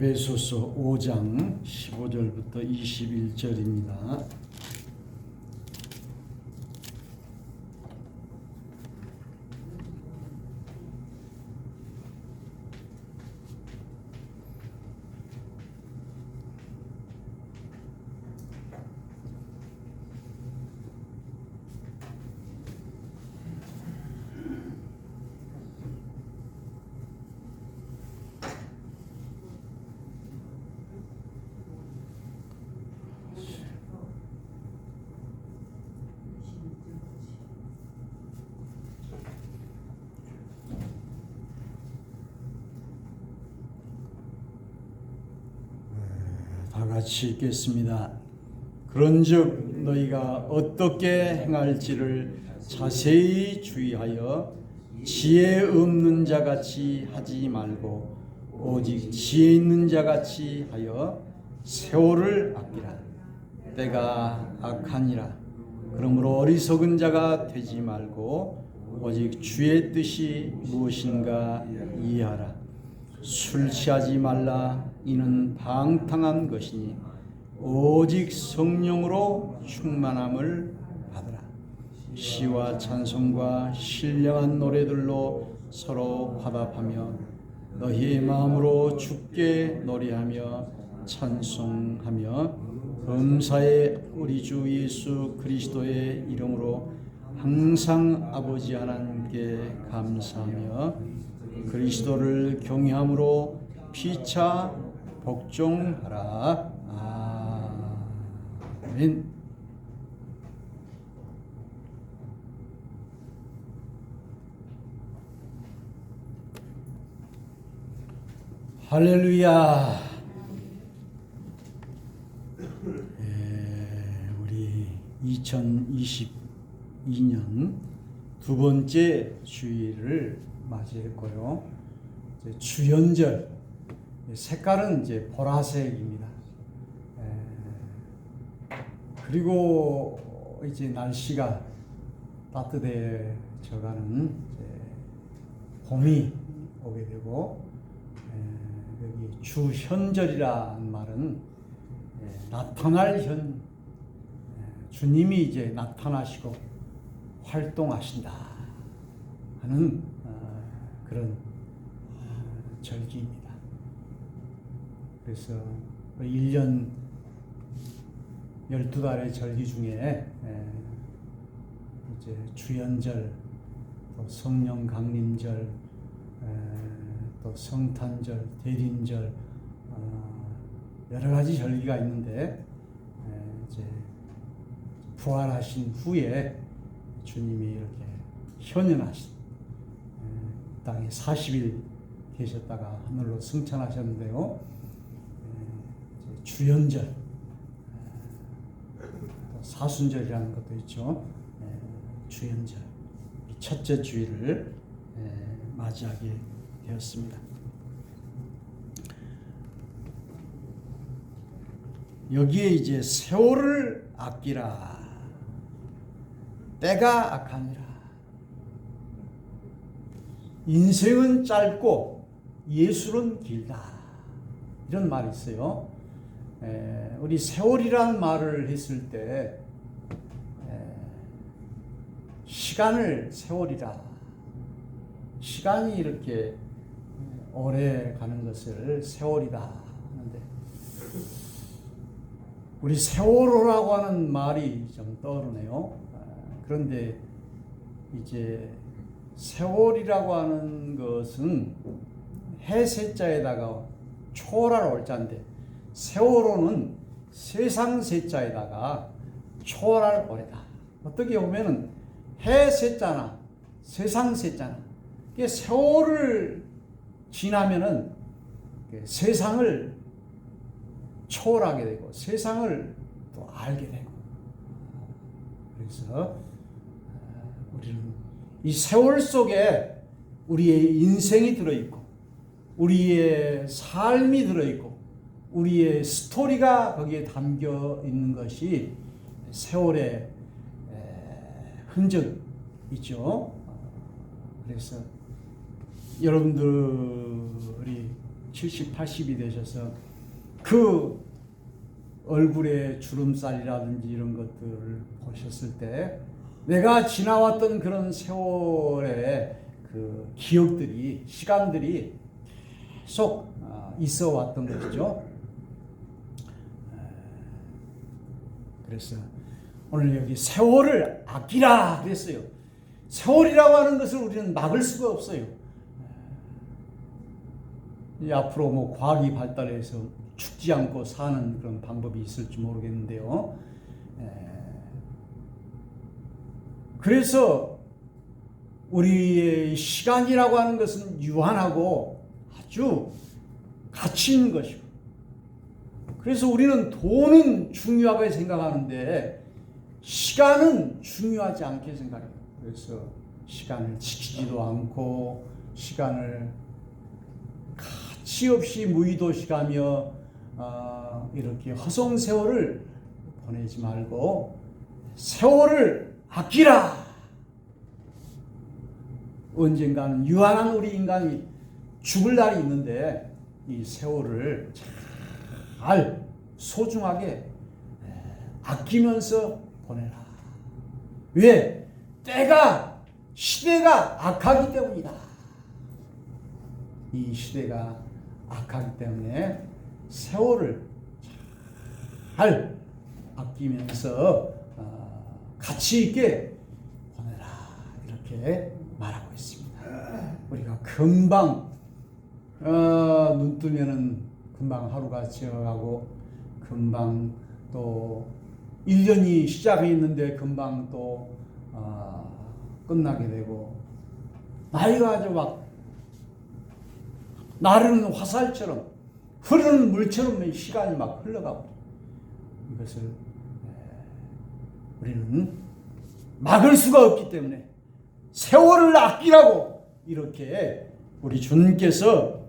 에베소서 5장 15절부터 21절입니다. 다 같이 읽겠습니다. 그런즉 너희가 어떻게 행할지를 자세히 주의하여 지혜 없는 자같이 하지 말고 오직 지혜 있는 자같이 하여 세월을 아끼라. 때가 악하니라. 그러므로 어리석은 자가 되지 말고 오직 주의 뜻이 무엇인가 이해하라. 술 취하지 말라. 이는 방탕한 것이니 오직 성령으로 충만함을 받으라. 시와 찬송과 신령한 노래들로 서로 화답하며 너희의 마음으로 주께 노래하며 찬송하며 범사에 우리 주 예수 그리스도의 이름으로 항상 아버지 하나님께 감사하며 그리스도를 경외함으로 피차 복종하라. 아멘. 할렐루야. 우리 2022년 두 번째 주일을 맞이했고요. 주연절 색깔은 이제 보라색입니다. 그리고 이제 날씨가 따뜻해져가는 봄이 오게 되고, 여기 주현절이라는 말은 나타날 현, 주님이 이제 나타나시고 활동하신다 하는 그런 절기입니다. 그래서 1년 12달의 절기 중에 이제 주연절, 또 성령 강림절, 또 성탄절, 대림절, 여러 가지 절기가 있는데, 이제 부활하신 후에 주님이 이렇게 현현하신, 땅에 40일 계셨다가 하늘로 승천하셨는데요. 주연절, 사순절이라는 것도 있죠. 주연절, 첫째 주일을 맞이하게 되었습니다. 여기에 이제 세월을 아끼라. 때가 악하니라. 인생은 짧고 예술은 길다. 이런 말이 있어요. 우리 세월이라는 말을 했을 때 시간을 세월이라, 시간이 이렇게 오래 가는 것을 세월이다 하는데, 우리 세월호라고 하는 말이 좀 떠오르네요. 그런데 이제 세월이라고 하는 것은 해세자에다가 초월할 올자인데, 세월호는 세상 세자에다가 초월할 오래다. 어떻게 보면은 해세자나 세상 세자나, 세월을 지나면은 세상을 초월하게 되고 세상을 또 알게 되고, 그래서 우리는 이 세월 속에 우리의 인생이 들어있고 우리의 삶이 들어있고 우리의 스토리가 거기에 담겨 있는 것이 세월의 흔적이죠. 그래서 여러분들이 70, 80이 되셔서 그 얼굴에 주름살이라든지 이런 것들을 보셨을 때 내가 지나왔던 그런 세월의 그 기억들이, 시간들이 계속 있어 왔던 것이죠. 그래서 오늘 여기 세월을 아끼라 그랬어요. 세월이라고 하는 것을 우리는 막을 수가 없어요. 앞으로 뭐 과학이 발달해서 죽지 않고 사는 그런 방법이 있을지 모르겠는데요. 그래서 우리의 시간이라고 하는 것은 유한하고 아주 가치 있는 것이고, 그래서 우리는 돈은 중요하게 생각하는데 시간은 중요하지 않게 생각해요. 그래서 시간을 지키지도 않고 시간을 가치 없이 무의도시가며 이렇게 허송세월을 보내지 말고 세월을 아끼라. 언젠가는 유한한 우리 인간이 죽을 날이 있는데 이 세월을 잘 소중하게 아끼면서 보내라. 왜? 시대가 악하기 때문이다. 이 시대가 악하기 때문에 세월을 잘 아끼면서 가치 있게 보내라. 이렇게 말하고 있습니다. 우리가 금방 눈 뜨면은 금방 하루가 지나가고 금방 또 1년이 시작했는데 금방 또 끝나게 되고 나이가 아주 막 나르는 화살처럼 흐르는 물처럼 시간이 막 흘러가고 이것을 우리는 막을 수가 없기 때문에 세월을 아끼라고 이렇게 우리 주님께서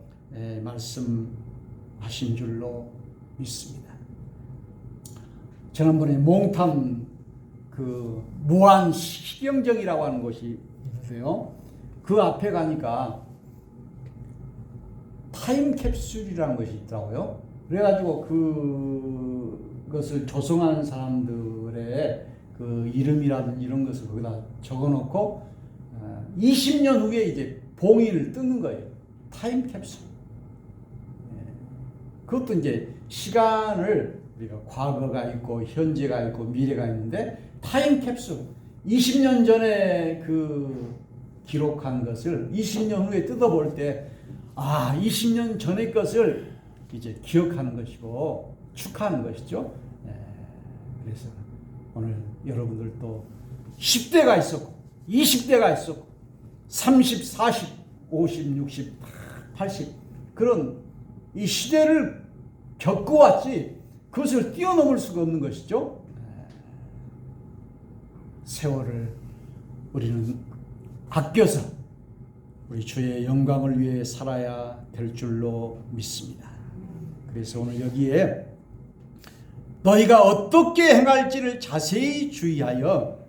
말씀하신 줄로 믿습니다. 지난번에 몽탄 그 무한 시경정이라고 하는 곳이 있어요. 그 앞에 가니까 타임캡슐이라는 것이 있더라고요. 그래가지고 그것을 조성하는 사람들의 그 이름이라든지 이런 것을 거기다 적어놓고 20년 후에 이제 봉인을 뜯는 거예요. 타임캡슐. 그것도 이제 시간을 우리가 과거가 있고 현재가 있고 미래가 있는데 타임캡슐 20년 전에 그 기록한 것을 20년 후에 뜯어볼 때 20년 전의 것을 이제 기억하는 것이고 축하하는 것이죠. 그래서 오늘 여러분들도 10대가 있었고 20대가 있었고 30, 40, 50, 60, 80 그런 이 시대를 겪어왔지 그것을 뛰어넘을 수가 없는 것이죠. 세월을 우리는 아껴서 우리 주의 영광을 위해 살아야 될 줄로 믿습니다. 그래서 오늘 여기에 너희가 어떻게 행할지를 자세히 주의하여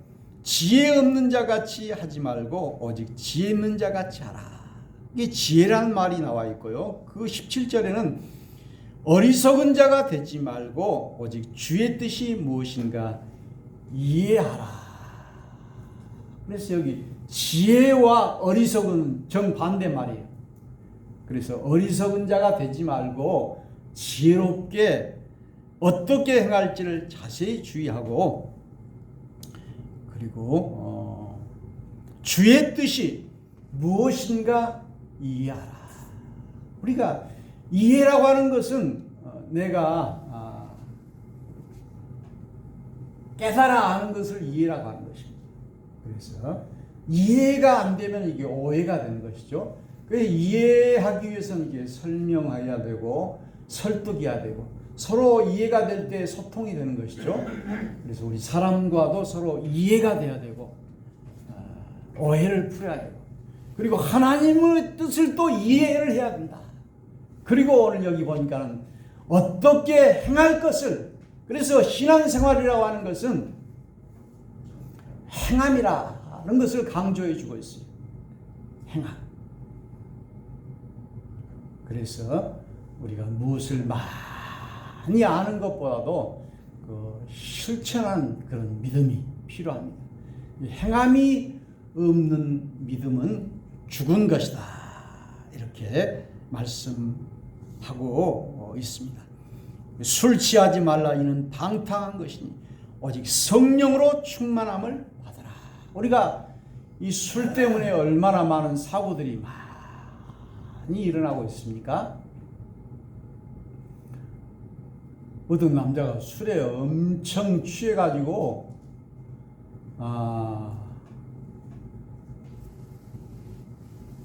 지혜 없는 자 같이 하지 말고 오직 지혜 있는 자 같이 하라. 이게 지혜라는 말이 나와 있고요. 그 17절에는 어리석은 자가 되지 말고 오직 주의 뜻이 무엇인가 이해하라. 그래서 여기 지혜와 어리석은 정반대 말이에요. 그래서 어리석은 자가 되지 말고 지혜롭게 어떻게 행할지를 자세히 주의하고 그리고 주의 뜻이 무엇인가 이해하라. 우리가 이해라고 하는 것은 내가 깨달아 아는 것을 이해라고 하는 것입니다. 그래서 이해가 안 되면 이게 오해가 되는 것이죠. 그래서 이해하기 위해서는 이게 설명해야 되고 설득해야 되고 서로 이해가 될 때 소통이 되는 것이죠. 그래서 우리 사람과도 서로 이해가 돼야 되고 오해를 풀어야 되고 그리고 하나님의 뜻을 또 이해를 해야 된다. 그리고 오늘 여기 보니까는 어떻게 행할 것을 그래서 신앙생활이라고 하는 것은 행함이라는 것을 강조해 주고 있어요. 행함. 그래서 우리가 무엇을 많이 아는 것보다도 그 실천하는 그런 믿음이 필요합니다. 행함이 없는 믿음은 죽은 것이다. 이렇게 말씀하고 있습니다. 술 취하지 말라. 이는 방탕한 것이니 오직 성령으로 충만함을 받으라. 우리가 이 술 때문에 얼마나 많은 사고들이 많이 일어나고 있습니까? 어떤 남자가 술에 엄청 취해가지고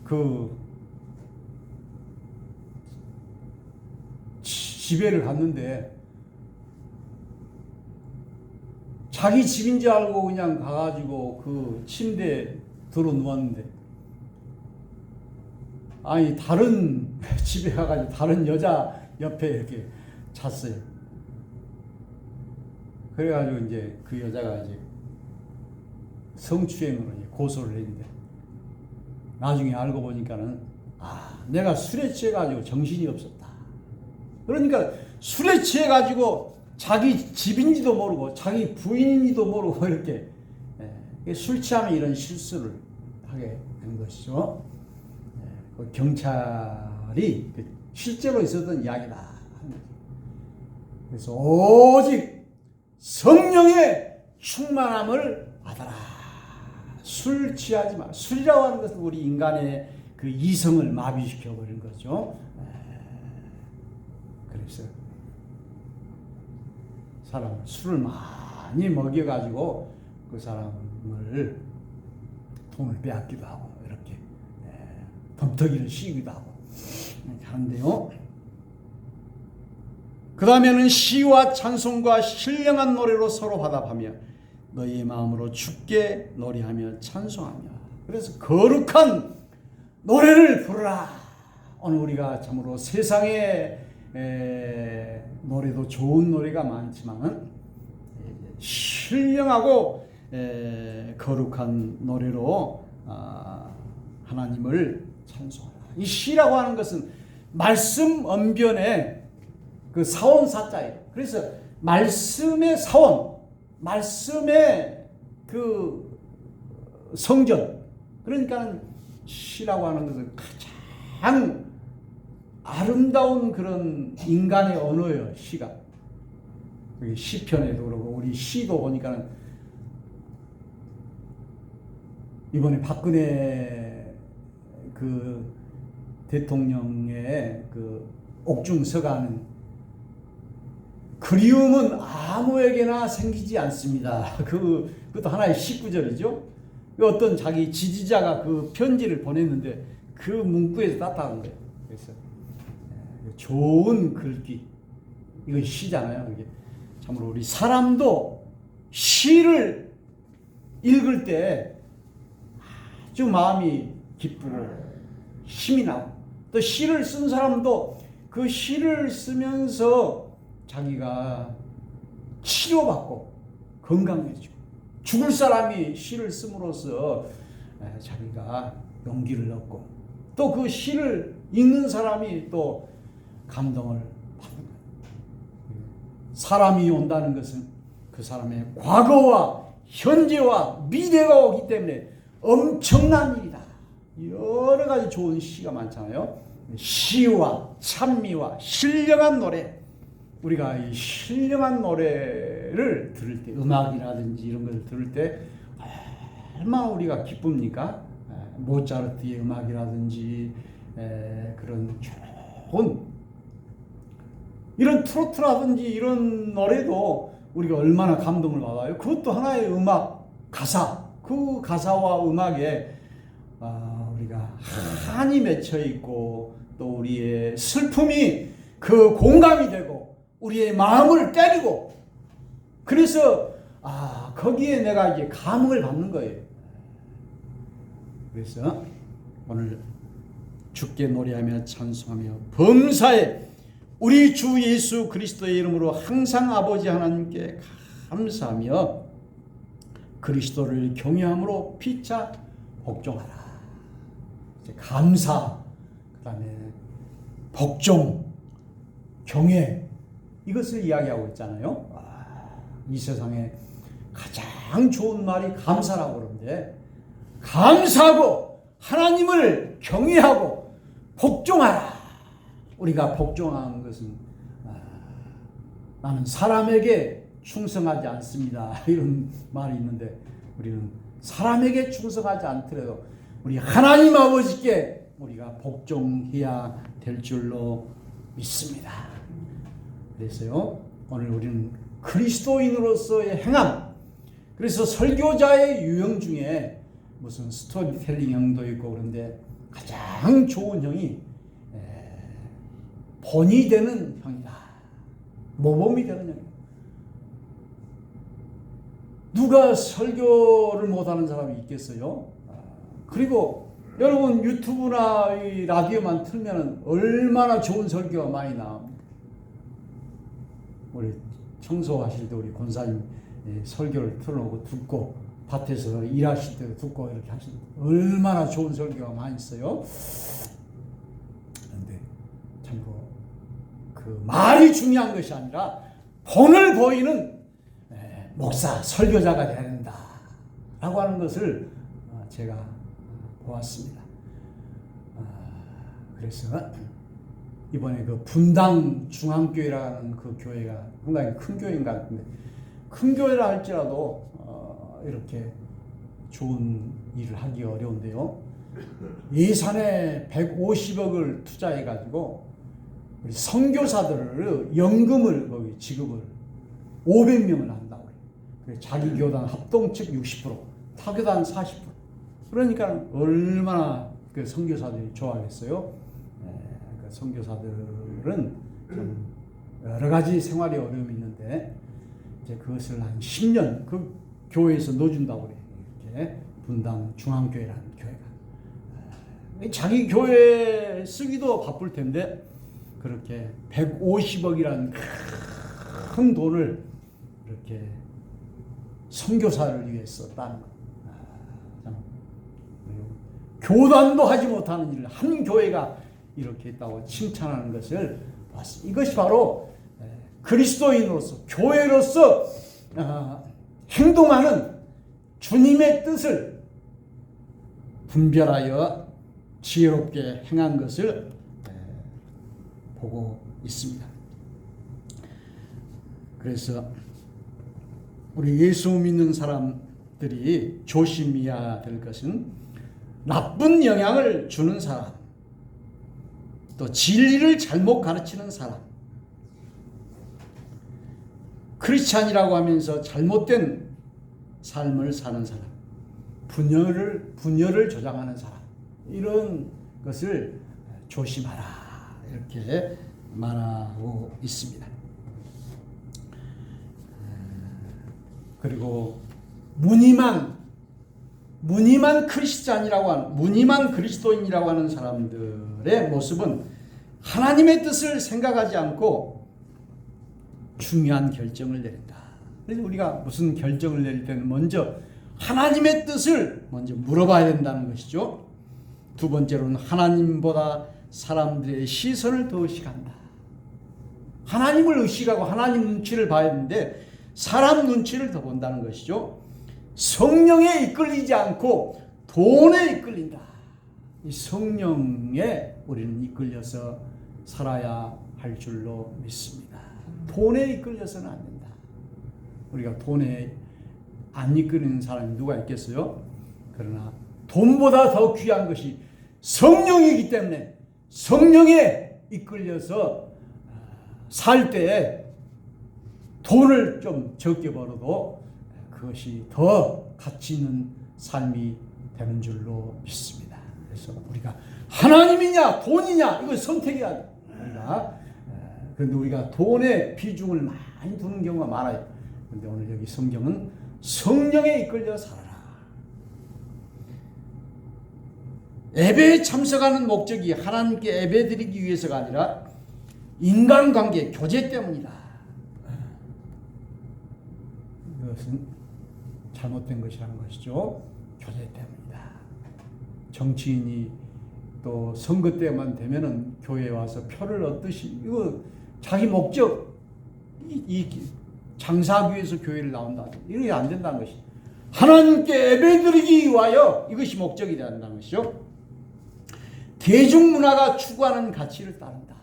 그 집에를 갔는데 자기 집인 줄 알고 그냥 가가지고 그 침대에 들어 누웠는데, 아니 다른 집에 가가지고 다른 여자 옆에 이렇게 잤어요. 그래가지고 이제 그 여자가 이제 성추행으로 이제 고소를 했는데, 나중에 알고 보니까는 내가 술에 취해가지고 정신이 없었다. 그러니까 술에 취해가지고 자기 집인지도 모르고 자기 부인인지도 모르고 이렇게 술 취하면 이런 실수를 하게 된 것이죠. 그 경찰이 실제로 있었던 이야기다. 그래서 오직 성령의 충만함을 받아라. 술 취하지 마. 술이라고 하는 것은 우리 인간의 그 이성을 마비시켜 버린 거죠. 그래서 사람 술을 많이 먹여가지고 그 사람을 돈을 빼앗기도 하고 이렇게 덤터기를 씌우기도 하고 하는데요. 그 다음에는 시와 찬송과 신령한 노래로 서로 화답하며 너희의 마음으로 주께 노래하며 찬송하며. 그래서 거룩한 노래를 부르라. 오늘 우리가 참으로 세상에 노래도 좋은 노래가 많지만 신령하고 거룩한 노래로 하나님을 찬송하라. 이 시라고 하는 것은 말씀 언변의 그 사원사자예요. 그래서 말씀의 사원, 말씀의 그 성전. 그러니까 시라고 하는 것은 가장 아름다운 그런 인간의 언어예요. 시가. 시편에도 그러고 우리 시도 보니까는 이번에 박근혜 그 대통령의 그 옥중서가는 그리움은 아무에게나 생기지 않습니다. 그것도 하나의 시구절이죠. 어떤 자기 지지자가 그 편지를 보냈는데 그 문구에서 따뜻한 거예요. 그래서 좋은 글귀, 이건 시잖아요. 이게 참으로 우리 사람도 시를 읽을 때 아주 마음이 기쁘고 힘이 나고, 또 시를 쓴 사람도 그 시를 쓰면서 자기가 치료받고 건강해지고, 죽을 사람이 시를 씀으로써 자기가 용기를 얻고, 또 그 시를 읽는 사람이 또 감동을 받는 거예요. 사람이 온다는 것은 그 사람의 과거와 현재와 미래가 오기 때문에 엄청난 일이다. 여러 가지 좋은 시가 많잖아요. 시와 찬미와 신령한 노래. 우리가 이 신령한 노래를 들을 때, 음악이라든지 이런 것을 들을 때 얼마나 우리가 기쁩니까? 모차르트의 음악이라든지 그런 좋은 이런 트로트라든지 이런 노래도 우리가 얼마나 감동을 받아요. 그것도 하나의 음악, 가사. 그 가사와 음악에 우리가 한이 맺혀 있고, 또 우리의 슬픔이 그 공감이 되고 우리의 마음을 때리고, 그래서 거기에 내가 이제 감흥을 받는 거예요. 그래서 오늘 주께 노래하며 찬송하며 범사에 우리 주 예수 그리스도의 이름으로 항상 아버지 하나님께 감사하며 그리스도를 경외함으로 피차 복종하라. 이제 감사, 그 다음에 복종, 경외 이것을 이야기하고 있잖아요. 이 세상에 가장 좋은 말이 감사라고 그러는데 감사하고 하나님을 경외하고 복종하라. 우리가 복종하는 것은 나는 사람에게 충성하지 않습니다. 이런 말이 있는데 우리는 사람에게 충성하지 않더라도 우리 하나님 아버지께 우리가 복종해야 될 줄로 믿습니다. 그래서요 오늘 우리는 그리스도인으로서의 행함, 그래서 설교자의 유형 중에 무슨 스토리텔링 형도 있고 그런데 가장 좋은 형이 본이 되는 형이다. 모범이 되는 형이다. 누가 설교를 못하는 사람이 있겠어요? 그리고 여러분 유튜브나 이 라디오만 틀면 얼마나 좋은 설교가 많이 나옵니다. 우리 청소하실 때 우리 권사님 설교를 틀어놓고 듣고 밭에서 일하실 때도 듣고 이렇게 하시는 얼마나 좋은 설교가 많이 있어요. 그런데 참고 그 말이 중요한 것이 아니라 본을 보이는 목사, 설교자가 되어야 된다 라고 하는 것을 제가 보았습니다. 그래서 이번에 그 분당 중앙교회라는 그 교회가 상당히 큰 교회인 것 같은데 큰 교회라 할지라도 이렇게 좋은 일을 하기 어려운데요. 예산에 150억을 투자해가지고 우리 선교사들을 연금을 거기 지급을 500명을 한다고 해요. 자기 교단 합동측 60%, 타교단 40%. 그러니까 얼마나 그 선교사들이 좋아하겠어요. 그 선교사들은 좀 여러 가지 생활에 어려움이 있는데 이제 그것을 한 10년 그 교회에서 넣어준다고 그래요. 이렇게 분당 중앙교회라는 교회가 자기 교회 쓰기도 바쁠 텐데 그렇게 150억이라는 큰 돈을 이렇게 선교사를 위해 썼다는 거. 교단도 하지 못하는 일을 한 교회가 이렇게 했다고 칭찬하는 것을 봤습니다. 이것이 바로 그리스도인으로서 교회로서 행동하는 주님의 뜻을 분별하여 지혜롭게 행한 것을 보고 있습니다. 그래서 우리 예수 믿는 사람들이 조심해야 될 것은 나쁜 영향을 주는 사람, 또 진리를 잘못 가르치는 사람, 크리스찬이라고 하면서 잘못된 삶을 사는 사람, 분열을 조장하는 사람, 이런 것을 조심하라 이렇게 말하고 있습니다. 그리고 무늬만 크리스찬이라고 하는, 무늬만 그리스도인이라고 하는 사람들의 모습은 하나님의 뜻을 생각하지 않고 중요한 결정을 내린다. 그래서 우리가 무슨 결정을 내릴 때는 먼저 하나님의 뜻을 먼저 물어봐야 된다는 것이죠. 두 번째로는 하나님보다 사람들의 시선을 더 의식한다. 하나님을 의식하고 하나님 눈치를 봐야 되는데 사람 눈치를 더 본다는 것이죠. 성령에 이끌리지 않고 돈에 이끌린다. 이 성령에 우리는 이끌려서 살아야 할 줄로 믿습니다. 돈에 이끌려서는 안 된다. 우리가 돈에 안 이끌리는 사람이 누가 있겠어요? 그러나 돈보다 더 귀한 것이 성령이기 때문에 성령에 이끌려서 살 때에 돈을 좀 적게 벌어도 그것이 더 가치 있는 삶이 되는 줄로 믿습니다. 그래서 우리가 하나님이냐 돈이냐 이걸 선택해야 돼. 그런데 우리가 돈에 비중을 많이 두는 경우가 많아요. 그런데 오늘 여기 성경은 성령에 이끌려 살아라. 예배에 참석하는 목적이 하나님께 예배드리기 위해서가 아니라 인간관계, 교제 때문이다. 이것은 잘못된 것이라는 것이죠. 교제 때문이다. 정치인이 또 선거 때만 되면은 교회에 와서 표를 얻듯이 이거 자기 목적 이 장사하기 위해서 교회를 나온다. 이게 안 된다는 것이. 하나님께 예배드리기 위하여 이것이 목적이 된다는 것이죠. 대중문화가 추구하는 가치를 따른다.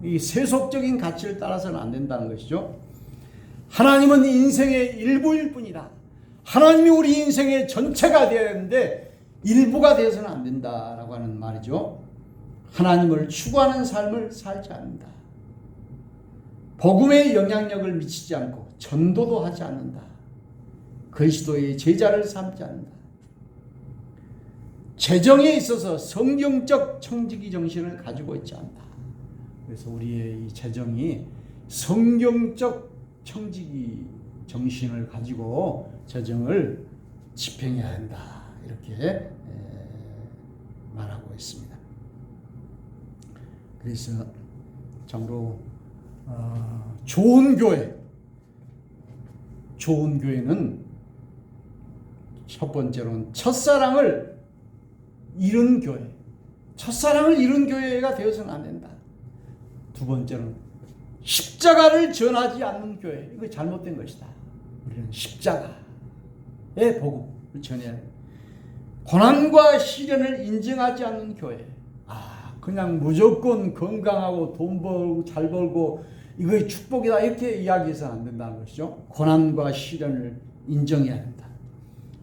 이 세속적인 가치를 따라서는 안 된다는 것이죠. 하나님은 인생의 일부일 뿐이다. 하나님이 우리 인생의 전체가 되어야 하는데 일부가 되어서는 안 된다라고 하는 말이죠. 하나님을 추구하는 삶을 살지 않는다. 복음에 영향력을 미치지 않고 전도도 하지 않는다. 그리스도의 제자를 삼지 않는다. 재정에 있어서 성경적 청지기 정신을 가지고 있지 않다. 그래서 우리의 이 재정이 성경적 청지기 정신을 가지고 재정을 집행해야 한다. 이렇게 말하고 있습니다. 그래서 참으로 좋은 교회는 첫 번째로는 첫사랑을 잃은 교회. 첫사랑을 잃은 교회가 되어서는 안 된다. 두 번째로는 십자가를 전하지 않는 교회. 이거 잘못된 것이다. 우리는 십자가의 복음을 전해야 돼. 고난과 시련을 인정하지 않는 교회. 그냥 무조건 건강하고 돈 벌고 잘 벌고 이거의 축복이다 이렇게 이야기해서는 안 된다는 것이죠. 고난과 시련을 인정해야 한다.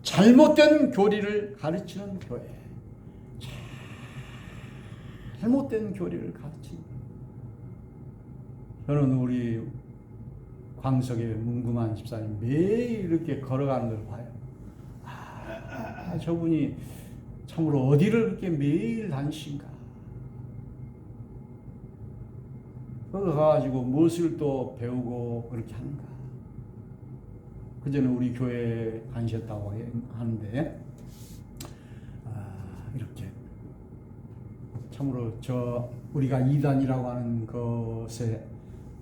잘못된 교리를 가르치는 교회. 잘못된 교리를 가르치는. 저는 우리 광석의 문구만 집사님 매일 이렇게 걸어가는 걸 봐요. 저분이 참으로 어디를 그렇게 매일 다니신가. 거기 가가지고 무엇을 또 배우고 그렇게 하는가. 그전에 우리 교회에 다니셨다고 하는데 이렇게 참으로 우리가 이단이라고 하는 것에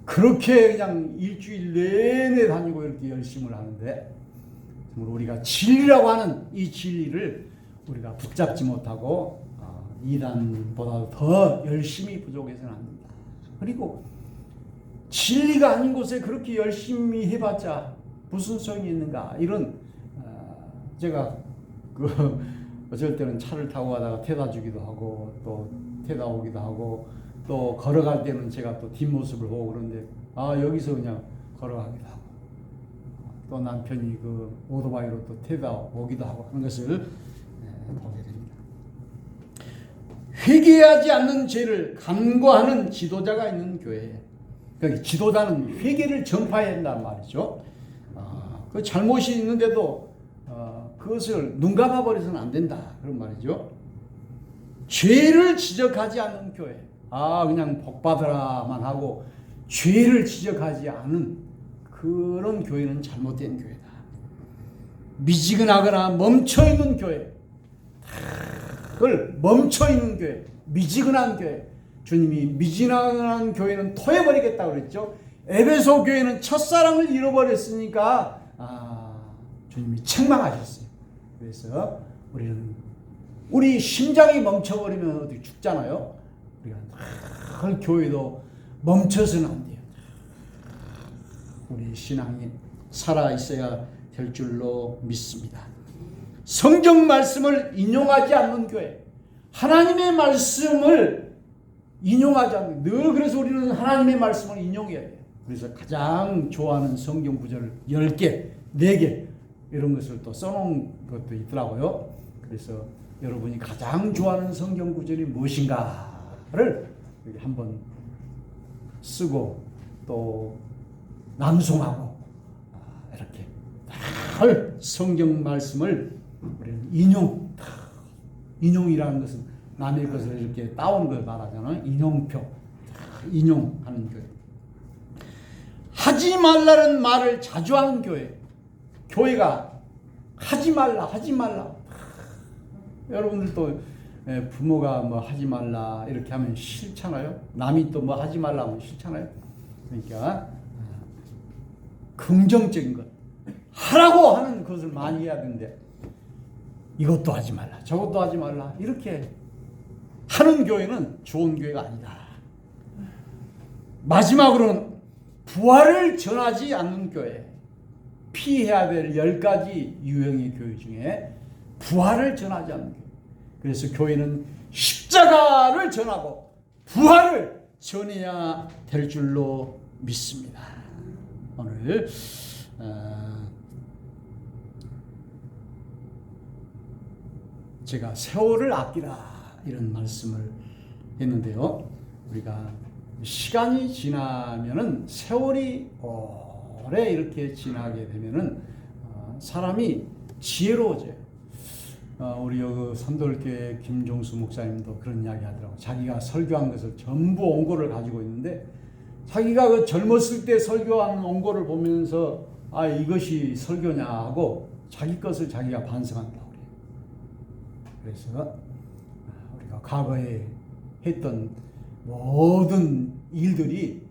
그렇게 그냥 일주일 내내 다니고 이렇게 열심을 하는데 우리가 진리라고 하는 이 진리를 우리가 붙잡지 못하고 이단보다 더 열심히 부족해서는 안 된다. 그리고 진리가 아닌 곳에 그렇게 열심히 해봤자 무슨 소용이 있는가. 이런 제가 어쩔 때는 차를 타고 가다가 태다 주기도 하고 또 태다 오기도 하고 또 걸어갈 때는 제가 또 뒷모습을 보고 그러는데 여기서 그냥 걸어가기도 하고 또 남편이 그 오토바이로 또 태다 오기도 하고 하는 것을 보게 됩니다. 회개하지 않는 죄를 간과하는 지도자가 있는 교회. 그러니까 지도자는 회개를 전파해야 한다는 말이죠. 그 잘못이 있는데도 그것을 눈 감아버려서는 안 된다. 그런 말이죠. 죄를 지적하지 않는 교회. 그냥 복받으라만 하고 죄를 지적하지 않은 그런 교회는 잘못된 교회다. 미지근하거나 멈춰있는 교회. 그걸 멈춰있는 교회. 미지근한 교회. 주님이 미지근한 교회는 토해버리겠다고 그랬죠. 에베소 교회는 첫사랑을 잃어버렸으니까 주님이 책망하셨어요. 그래서 우리 심장이 멈춰버리면 어디 죽잖아요. 우리가 늘 교회도 멈춰서는 안 돼요. 우리 신앙이 살아있어야 될 줄로 믿습니다. 성경 말씀을 인용하지 않는 교회. 하나님의 말씀을 인용하지 않는, 늘 그래서 우리는 하나님의 말씀을 인용해야 돼요. 그래서 가장 좋아하는 성경 구절을 10개, 4개 이런 것을 또 써놓은 것도 있더라고요. 그래서 여러분이 가장 좋아하는 성경 구절이 무엇인가를 한번 쓰고 또 낭송하고 이렇게 늘 성경 말씀을 우리는 인용이라는 것은 남의 것을 이렇게 따온 걸 말하잖아요. 인용표, 인용하는 교회. 하지 말라는 말을 자주 하는 교회. 교회가 하지 말라. 여러분들도 부모가 뭐 하지 말라 이렇게 하면 싫잖아요. 남이 또 뭐 하지 말라 하면 싫잖아요. 그러니까 긍정적인 것, 하라고 하는 것을 많이 해야 되는데 이것도 하지 말라, 저것도 하지 말라 이렇게 하는 교회는 좋은 교회가 아니다. 마지막으로는 부활을 전하지 않는 교회. 피해야 될 10가지 유형의 교회 중에 부활을 전하지 않는 교회. 그래서 교회는 십자가를 전하고 부활을 전해야 될 줄로 믿습니다. 오늘 제가 세월을 아끼라 이런 말씀을 했는데요. 우리가 시간이 지나면은 세월이 오래 이렇게 지나게 되면은 사람이 지혜로워져요. 우리 여기 선돌교회 김종수 목사님도 그런 이야기 하더라고요. 자기가 설교한 것을 전부 원고를 가지고 있는데 자기가 그 젊었을 때 설교한 원고를 보면서 아 이것이 설교냐 하고 자기 것을 자기가 반성한다고 그래요. 그래서 우리가 과거에 했던 모든 일들이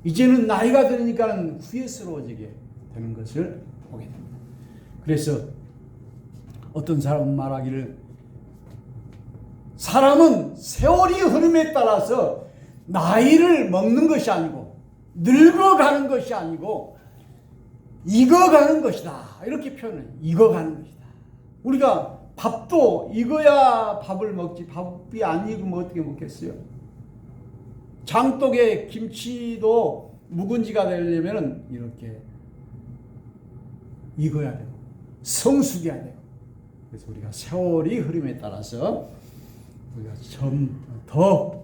이제는 나이가 들으니까는 후회스러워지게 되는 것을 보게 됩니다. 그래서 어떤 사람은 말하기를 사람은 세월이 흐름에 따라서 나이를 먹는 것이 아니고 늙어가는 것이 아니고 익어가는 것이다. 이렇게 표현해요. 익어가는 것이다. 우리가 밥도 익어야 밥을 먹지 밥이 안 익으면 어떻게 먹겠어요? 장독에 김치도 묵은지가 되려면 이렇게 익어야 되고 성숙해야 되고 그래서 우리가 세월이 흐름에 따라서 우리가 좀 더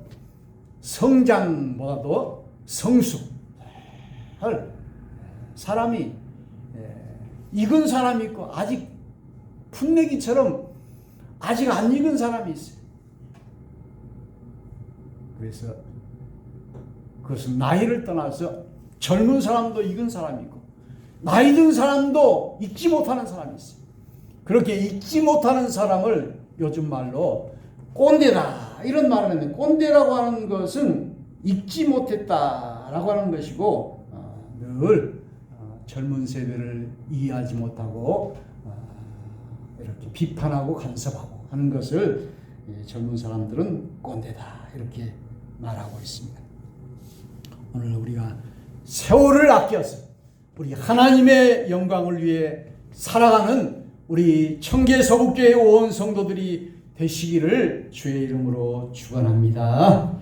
성장보다도 성숙할 사람이 익은 사람이 있고 아직 풋내기처럼 아직 안 익은 사람이 있어요. 그래서 그것은 나이를 떠나서 젊은 사람도 익은 사람이 있고 나이 든 사람도 익지 못하는 사람이 있어요. 그렇게 익지 못하는 사람을 요즘 말로 꼰대다 이런 말을 했는데 꼰대라고 하는 것은 익지 못했다라고 하는 것이고 늘 젊은 세대를 이해하지 못하고 이렇게 비판하고 간섭하고 하는 것을 젊은 사람들은 꼰대다 이렇게 말하고 있습니다. 오늘 우리가 세월을 아껴서 우리 하나님의 영광을 위해 살아가는 우리 청계서북교회 온 성도들이 되시기를 주의 이름으로 축원합니다.